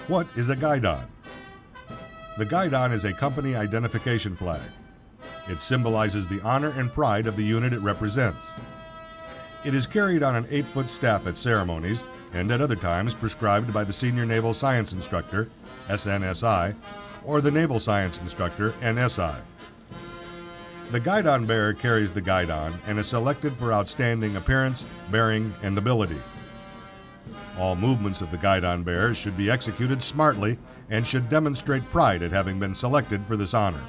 What is a Guidon? The Guidon is a company identification flag. It symbolizes the honor and pride of the unit it represents. It is carried on an 8-foot staff at ceremonies and at other times prescribed by the Senior Naval Science Instructor, SNSI, or the Naval Science Instructor, NSI. The Guidon bearer carries the Guidon and is selected for outstanding appearance, bearing, and ability. All movements of the Guidon bearer should be executed smartly and should demonstrate pride at having been selected for this honor.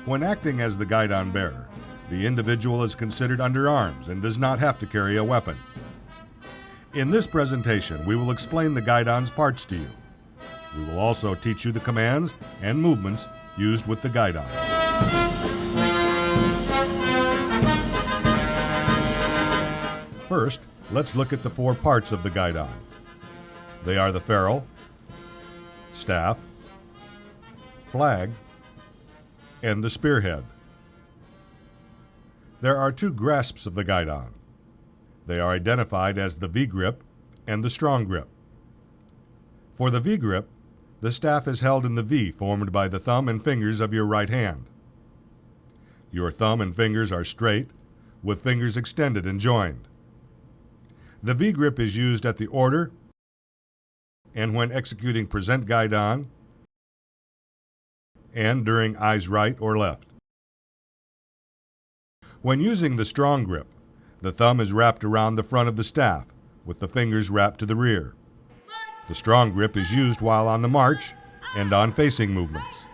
When acting as the Guidon bearer, the individual is considered under arms and does not have to carry a weapon. In this presentation, we will explain the Guidon's parts to you. We will also teach you the commands and movements used with the Guidon. First, let's look at the 4 parts of the Guidon. They are the ferrule, staff, flag, and the spearhead. There are 2 grasps of the Guidon. They are identified as the V-grip and the strong grip. For the V-grip, the staff is held in the V formed by the thumb and fingers of your right hand. Your thumb and fingers are straight, with fingers extended and joined. The V-grip is used at the order and when executing present Guidon and during eyes right or left. When using the strong grip, the thumb is wrapped around the front of the staff, with the fingers wrapped to the rear. The strong grip is used while on the march and on facing movements.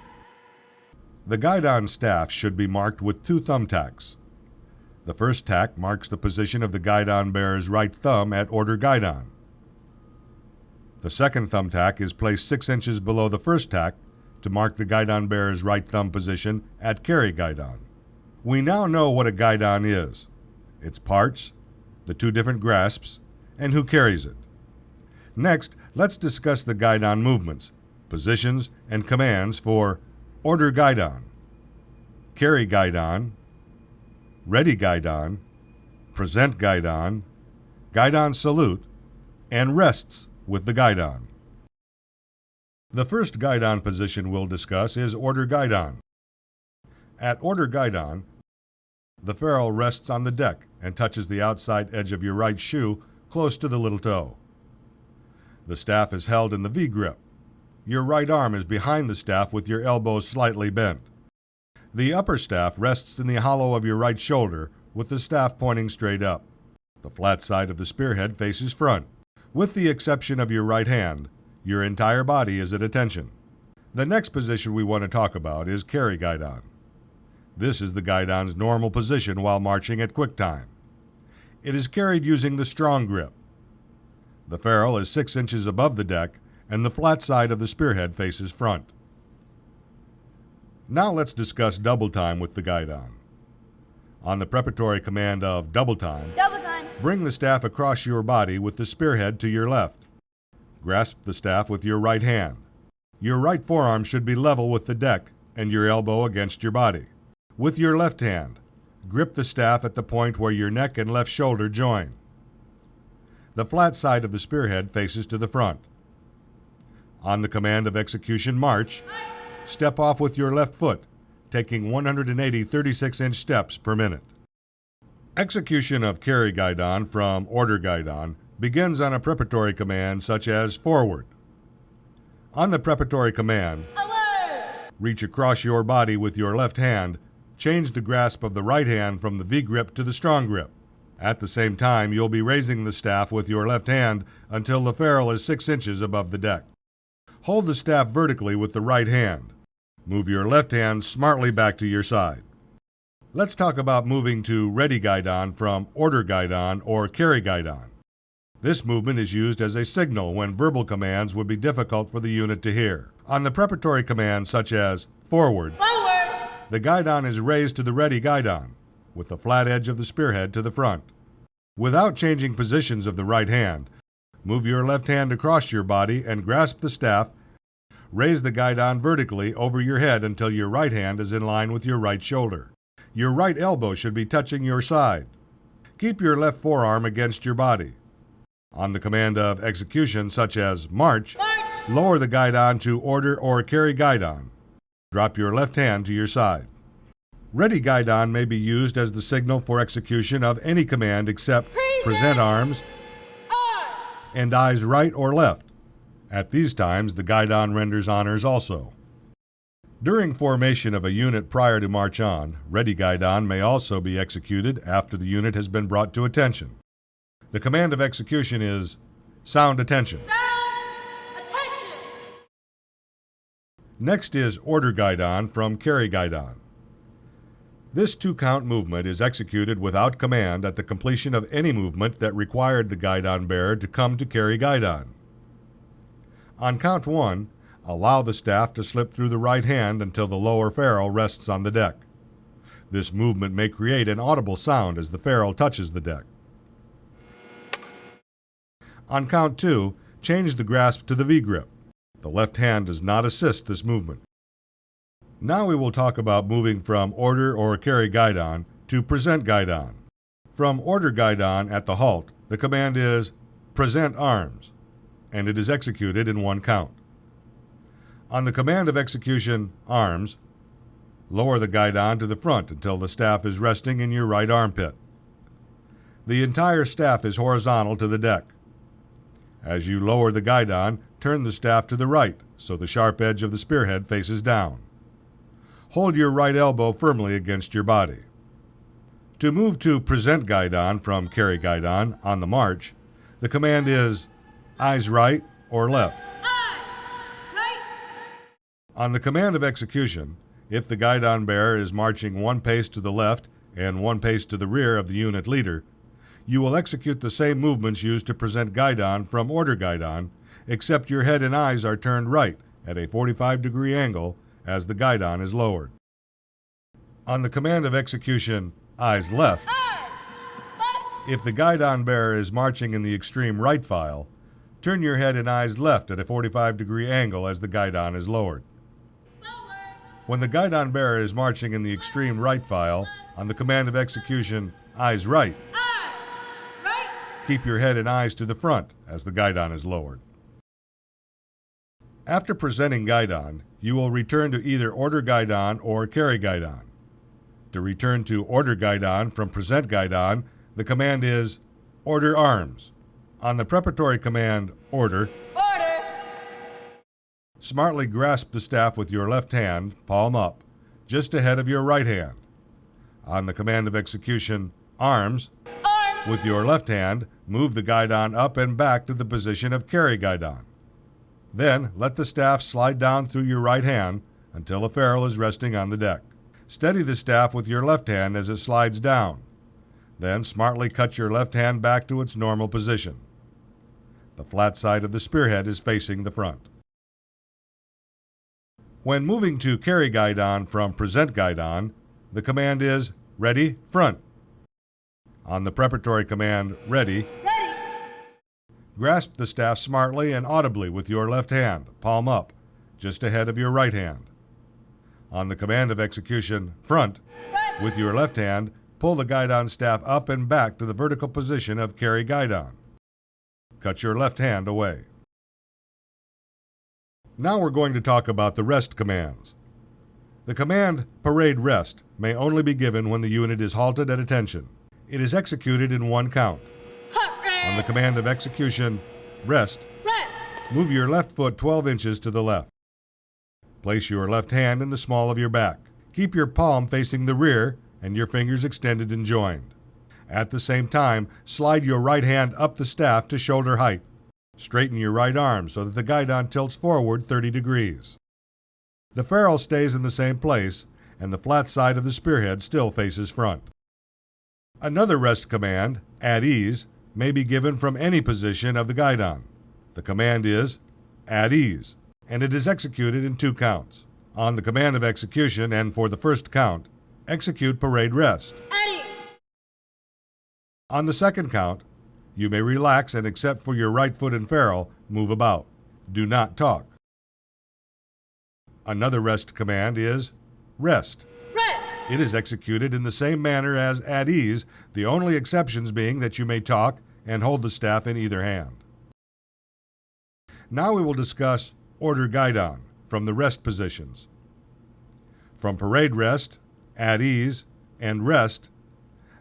The Guidon staff should be marked with 2 thumbtacks. The first tack marks the position of the Guidon bearer's right thumb at order Guidon. The second thumbtack is placed 6 inches below the first tack to mark the Guidon bearer's right thumb position at carry Guidon. We now know what a Guidon is, its parts, the 2 different grasps, and who carries it. Next, let's discuss the Guidon movements, positions, and commands for order Guidon, carry Guidon, ready Guidon, present Guidon, Guidon salute, and rests with the Guidon. The first Guidon position we'll discuss is order Guidon. At order Guidon, the ferrule rests on the deck and touches the outside edge of your right shoe close to the little toe. The staff is held in the V-grip. Your right arm is behind the staff with your elbows slightly bent. The upper staff rests in the hollow of your right shoulder with the staff pointing straight up. The flat side of the spearhead faces front. With the exception of your right hand, your entire body is at attention. The next position we want to talk about is carry Guidon. This is the Guidon's normal position while marching at quick time. It is carried using the strong grip. The ferrule is 6 inches above the deck and the flat side of the spearhead faces front. Now let's discuss double time with the Guidon. On the preparatory command of double time, bring the staff across your body with the spearhead to your left. Grasp the staff with your right hand. Your right forearm should be level with the deck and your elbow against your body. With your left hand, grip the staff at the point where your neck and left shoulder join. The flat side of the spearhead faces to the front. On the command of execution march, step off with your left foot, taking 180 36-inch steps per minute. Execution of carry Guidon from order Guidon begins on a preparatory command such as forward. On the preparatory command, reach across your body with your left hand, change the grasp of the right hand from the V-grip to the strong grip. At the same time, you'll be raising the staff with your left hand until the ferrule is 6 inches above the deck. Hold the staff vertically with the right hand. Move your left hand smartly back to your side. Let's talk about moving to ready Guidon from order Guidon or carry Guidon. This movement is used as a signal when verbal commands would be difficult for the unit to hear. On the preparatory commands such as forward, the Guidon is raised to the ready Guidon, with the flat edge of the spearhead to the front. Without changing positions of the right hand, move your left hand across your body and grasp the staff. Raise the Guidon vertically over your head until your right hand is in line with your right shoulder. Your right elbow should be touching your side. Keep your left forearm against your body. On the command of execution such as march, Lower the guidon to order or carry guidon. Drop your left hand to your side. Ready guidon may be used as the signal for execution of any command except present arms and eyes right or left. At these times, the guidon renders honors also. During formation of a unit prior to march on, ready guidon may also be executed after the unit has been brought to attention. The command of execution is sound attention. Next is order guidon from carry guidon. This 2-count movement is executed without command at the completion of any movement that required the guidon bearer to come to carry guidon. On count 1, allow the staff to slip through the right hand until the lower ferrule rests on the deck. This movement may create an audible sound as the ferrule touches the deck. On count 2, change the grasp to the V grip. The left hand does not assist this movement. Now we will talk about moving from order or carry guidon to present guidon. From order guidon at the halt, the command is present arms, and it is executed in 1 count. On the command of execution arms, lower the guidon to the front until the staff is resting in your right armpit. The entire staff is horizontal to the deck. As you lower the guidon, turn the staff to the right so the sharp edge of the spearhead faces down. Hold your right elbow firmly against your body. To move to present guidon from carry guidon on the march, the command is eyes right or left. Right. On the command of execution, if the guidon bearer is marching 1 pace to the left and 1 pace to the rear of the unit leader, you will execute the same movements used to present guidon from order guidon, except your head and eyes are turned right at a 45-degree angle as the guidon is lowered. On the command of execution, eyes left, if the guidon bearer is marching in the extreme right file, turn your head and eyes left at a 45-degree angle as the guidon is lowered. When the guidon bearer is marching in the extreme right file, on the command of execution, eyes right, keep your head and eyes to the front as the guidon is lowered. After presenting guidon, you will return to either order guidon or carry guidon. To return to order guidon from present guidon, the command is order arms. On the preparatory command order, smartly grasp the staff with your left hand, palm up, just ahead of your right hand. On the command of execution arms, with your left hand, move the guidon up and back to the position of carry guidon. Then, let the staff slide down through your right hand until the ferrule is resting on the deck. Steady the staff with your left hand as it slides down. Then, smartly cut your left hand back to its normal position. The flat side of the spearhead is facing the front. When moving to carry guidon from present guidon, the command is ready, front. On the preparatory command, ready, grasp the staff smartly and audibly with your left hand, palm up, just ahead of your right hand. On the command of execution, front, with your left hand, pull the guidon staff up and back to the vertical position of carry guidon. Cut your left hand away. Now we're going to talk about the rest commands. The command parade rest may only be given when the unit is halted at attention. It is executed in 1 count. On the command of execution, rest, move your left foot 12 inches to the left. Place your left hand in the small of your back. Keep your palm facing the rear and your fingers extended and joined. At the same time, slide your right hand up the staff to shoulder height. Straighten your right arm so that the guidon tilts forward 30 degrees. The ferrule stays in the same place, and the flat side of the spearhead still faces front. Another rest command, at ease, may be given from any position of the guidon. The command is at ease, and it is executed in 2 counts. On the command of execution and for the first count, execute parade rest. On the second count, you may relax and, except for your right foot and ferrule, move about. Do not talk. Another rest command is rest. It is executed in the same manner as at ease, the only exceptions being that you may talk and hold the staff in either hand. Now we will discuss order Guidon from the rest positions. From parade rest, at ease, and rest,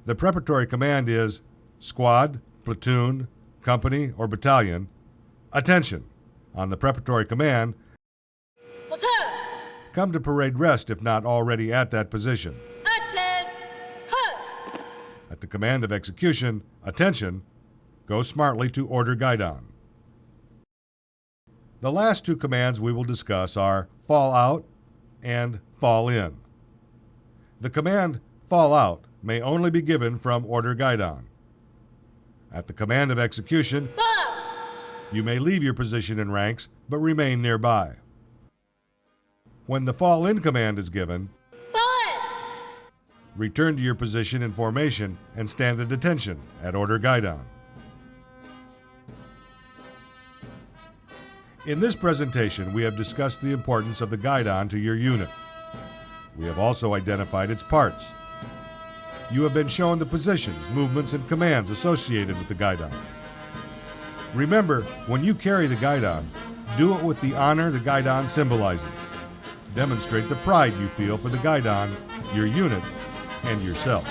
the preparatory command is squad, platoon, company, or battalion, attention. On the preparatory command, Platoon. come to parade rest if not already at that position. Action. Huh. At the command of execution, attention, go smartly to order Guidon. The last two commands we will discuss are fall out and fall in. The command fall out may only be given from order Guidon. At the command of execution, Follow. you may leave your position in ranks but remain nearby. When the fall in command is given, Follow. return to your position in formation and stand at attention at order Guidon. In this presentation, we have discussed the importance of the Guidon to your unit. We have also identified its parts. You have been shown the positions, movements, and commands associated with the Guidon. Remember, when you carry the Guidon, do it with the honor the Guidon symbolizes. Demonstrate the pride you feel for the Guidon, your unit, and yourself.